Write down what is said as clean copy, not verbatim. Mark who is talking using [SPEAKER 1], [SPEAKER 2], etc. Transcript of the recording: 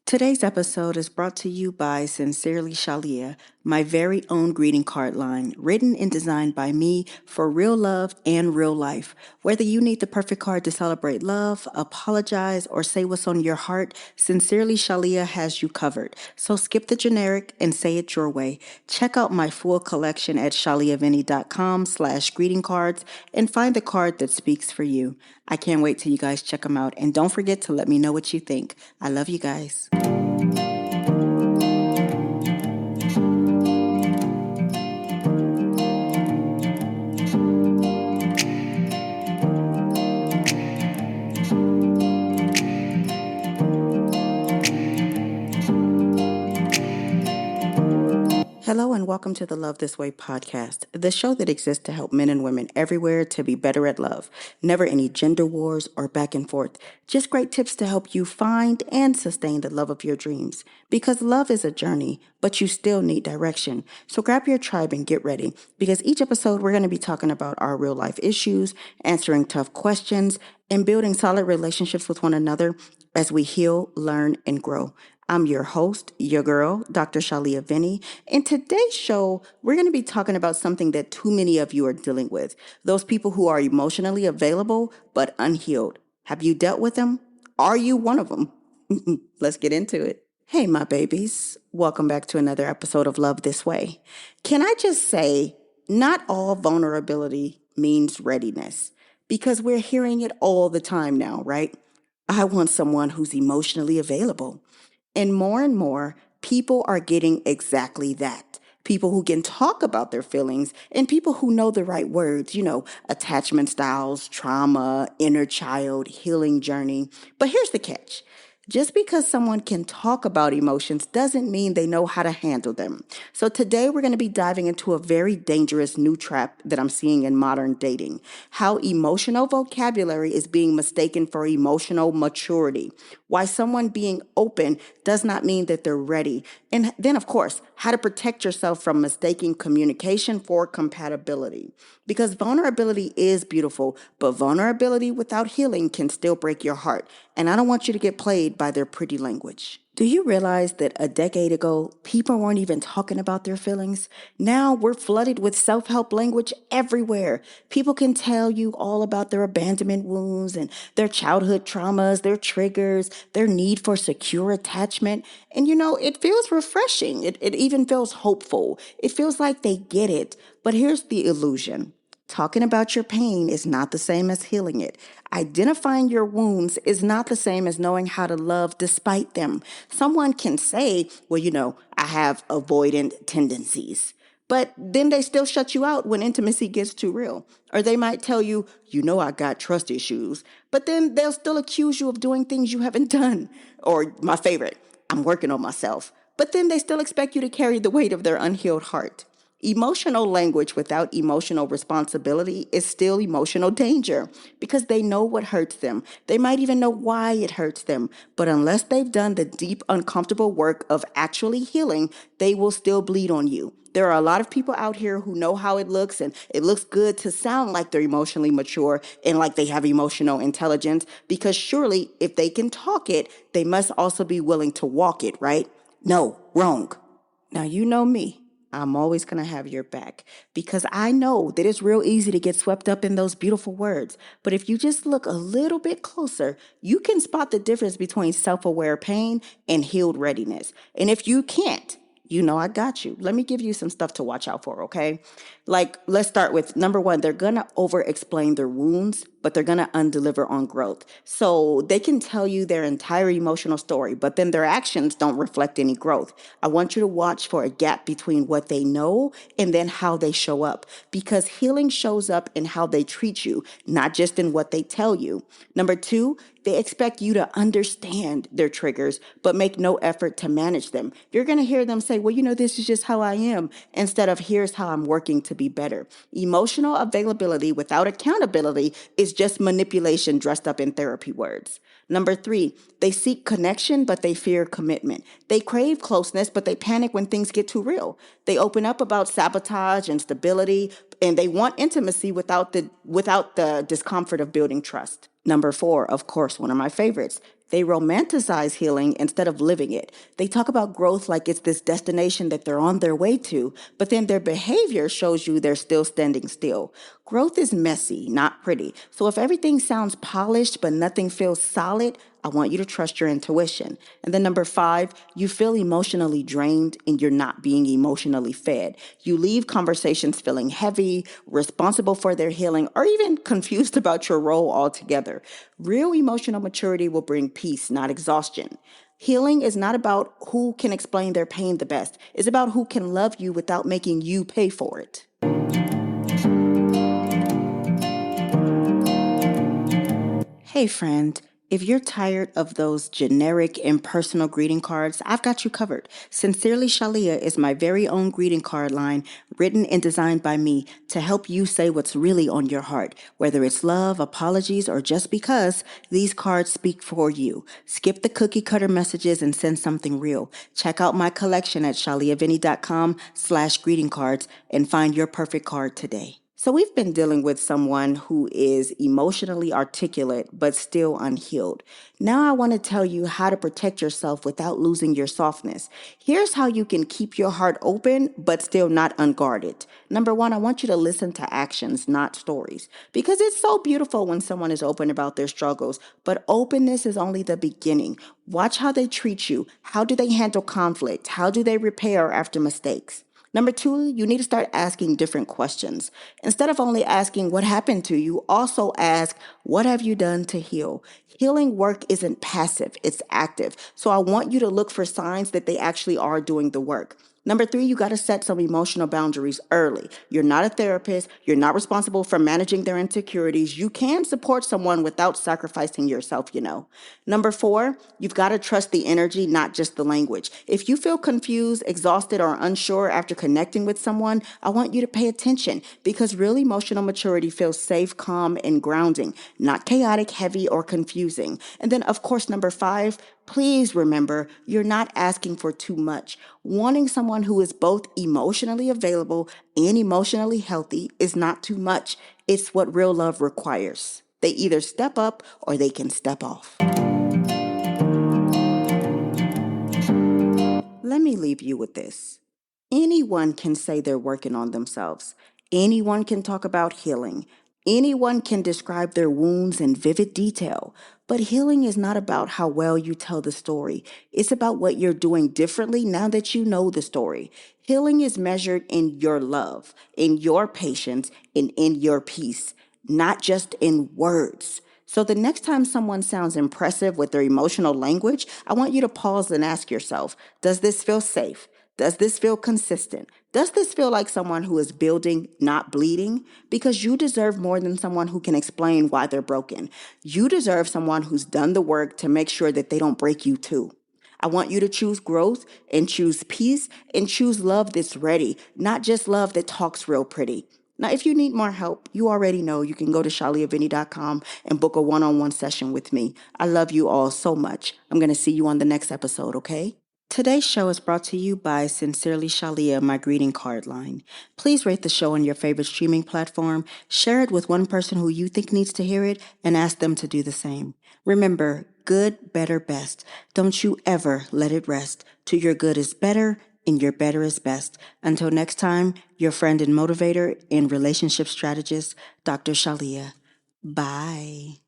[SPEAKER 1] Today's episode is brought to you by Sincerely Shalia, my very own greeting card line, written and designed by me for real love and real life. Whether you need the perfect card to celebrate love, apologize, or say what's on your heart, Sincerely Shalia has you covered. So skip the generic and say it your way. Check out my full collection at shaliavinny.com/greeting cards and find the card that speaks for you. I can't wait till you guys check them out. And don't forget to let me know what you think. I love you guys. Hello and welcome to the Love This Way podcast, the show that exists to help men and women everywhere to be better at love. Never any gender wars or back and forth, just great tips to help you find and sustain the love of your dreams. Because love is a journey, but you still need direction. So grab your tribe and get ready, because each episode we're going to be talking about our real life issues, answering tough questions, and building solid relationships with one another as we heal, learn, and grow. I'm your host, your girl, Dr. Shalia Vinny. In today's show, we're going to be talking about something that too many of you are dealing with. Those people who are emotionally available but unhealed. Have you dealt with them? Are you one of them? Let's get into it. Hey, my babies. Welcome back to another episode of Love This Way. Can I just say, not all vulnerability means readiness, because we're hearing it all the time now, right? I want someone who's emotionally available. And more, people are getting exactly that. People who can talk about their feelings and people who know the right words, attachment styles, trauma, inner child, healing journey. But here's the catch. Just because someone can talk about emotions doesn't mean they know how to handle them. So today we're going to be diving into a very dangerous new trap that I'm seeing in modern dating. How emotional vocabulary is being mistaken for emotional maturity. Why someone being open does not mean that they're ready. And then, of course, how to protect yourself from mistaking communication for compatibility. Because vulnerability is beautiful, but vulnerability without healing can still break your heart. And I don't want you to get played by their pretty language. Do you realize that a decade ago, people weren't even talking about their feelings? Now we're flooded with self-help language everywhere. People can tell you all about their abandonment wounds and their childhood traumas, their triggers, their need for secure attachment. And it feels refreshing. It even feels hopeful. It feels like they get it. But here's the illusion. Talking about your pain is not the same as healing it. Identifying your wounds is not the same as knowing how to love despite them. Someone can say, well, I have avoidant tendencies. But then they still shut you out when intimacy gets too real. Or they might tell you, I got trust issues. But then they'll still accuse you of doing things you haven't done. Or my favorite, I'm working on myself. But then they still expect you to carry the weight of their unhealed heart. Emotional language without emotional responsibility is still emotional danger, because they know what hurts them. They might even know why it hurts them. But unless they've done the deep, uncomfortable work of actually healing, they will still bleed on you. There are a lot of people out here who know how it looks, and it looks good to sound like they're emotionally mature and like they have emotional intelligence, because surely if they can talk it, they must also be willing to walk it, right? No, wrong. Now, you know me. I'm always going to have your back, because I know that it's real easy to get swept up in those beautiful words. But if you just look a little bit closer, you can spot the difference between self-aware pain and healed readiness. And if you can't, I got you. Let me give you some stuff to watch out for, okay? Like, let's start with number one. They're going to over-explain their wounds, but they're going to undeliver on growth. So they can tell you their entire emotional story, but then their actions don't reflect any growth. I want you to watch for a gap between what they know and then how they show up, because healing shows up in how they treat you, not just in what they tell you. Number two, they expect you to understand their triggers, but make no effort to manage them. You're going to hear them say, well, this is just how I am, instead of here's how I'm working to be better. Emotional availability without accountability is just manipulation dressed up in therapy words. Number three, they seek connection, but they fear commitment. They crave closeness, but they panic when things get too real. They open up about sabotage and stability, and they want intimacy without the discomfort of building trust. Number four, of course, one of my favorites, They romanticize healing instead of living it. They talk about growth like it's this destination that they're on their way to, but then their behavior shows you they're still standing still. Growth is messy, not pretty. So if everything sounds polished but nothing feels solid, I want you to trust your intuition. And then number 5, you feel emotionally drained and you're not being emotionally fed. You leave conversations feeling heavy, responsible for their healing, or even confused about your role altogether. Real emotional maturity will bring peace, not exhaustion. Healing is not about who can explain their pain the best. It's about who can love you without making you pay for it. Hey, friend. If you're tired of those generic, impersonal greeting cards, I've got you covered. Sincerely Shalia is my very own greeting card line, written and designed by me to help you say what's really on your heart. Whether it's love, apologies, or just because, these cards speak for you. Skip the cookie cutter messages and send something real. Check out my collection at shaliavinny.com/greeting cards and find your perfect card today. So we've been dealing with someone who is emotionally articulate but still unhealed. Now I want to tell you how to protect yourself without losing your softness. Here's how you can keep your heart open but still not unguarded. Number 1, I want you to listen to actions, not stories, because it's so beautiful when someone is open about their struggles, but openness is only the beginning. Watch how they treat you. How do they handle conflict? How do they repair after mistakes? Number 2, you need to start asking different questions. Instead of only asking what happened to you, also ask, what have you done to heal? Healing work isn't passive, it's active. So I want you to look for signs that they actually are doing the work. Number 3, you got to set some emotional boundaries early. You're not a therapist. You're not responsible for managing their insecurities. You can support someone without sacrificing yourself. Number 4, you've got to trust the energy, not just the language. If you feel confused, exhausted, or unsure after connecting with someone, I want you to pay attention because real emotional maturity feels safe, calm, and grounding, not chaotic, heavy, or confusing. And then, of course, number 5, please remember, you're not asking for too much. Wanting someone who is both emotionally available and emotionally healthy is not too much. It's what real love requires. They either step up or they can step off. Let me leave you with this. Anyone can say they're working on themselves. Anyone can talk about healing. Anyone can describe their wounds in vivid detail. But healing is not about how well you tell the story. It's about what you're doing differently now that you know the story. Healing is measured in your love, in your patience, and in your peace, not just in words. So the next time someone sounds impressive with their emotional language, I want you to pause and ask yourself, does this feel safe? Does this feel consistent? Does this feel like someone who is building, not bleeding? Because you deserve more than someone who can explain why they're broken. You deserve someone who's done the work to make sure that they don't break you too. I want you to choose growth and choose peace and choose love that's ready, not just love that talks real pretty. Now, if you need more help, you already know you can go to shaliavinny.com and book a one-on-one session with me. I love you all so much. I'm going to see you on the next episode, okay? Today's show is brought to you by Sincerely Shalia, my greeting card line. Please rate the show on your favorite streaming platform, share it with one person who you think needs to hear it, and ask them to do the same. Remember, good, better, best. Don't you ever let it rest. To your good is better, and your better is best. Until next time, your friend and motivator and relationship strategist, Dr. Shalia. Bye.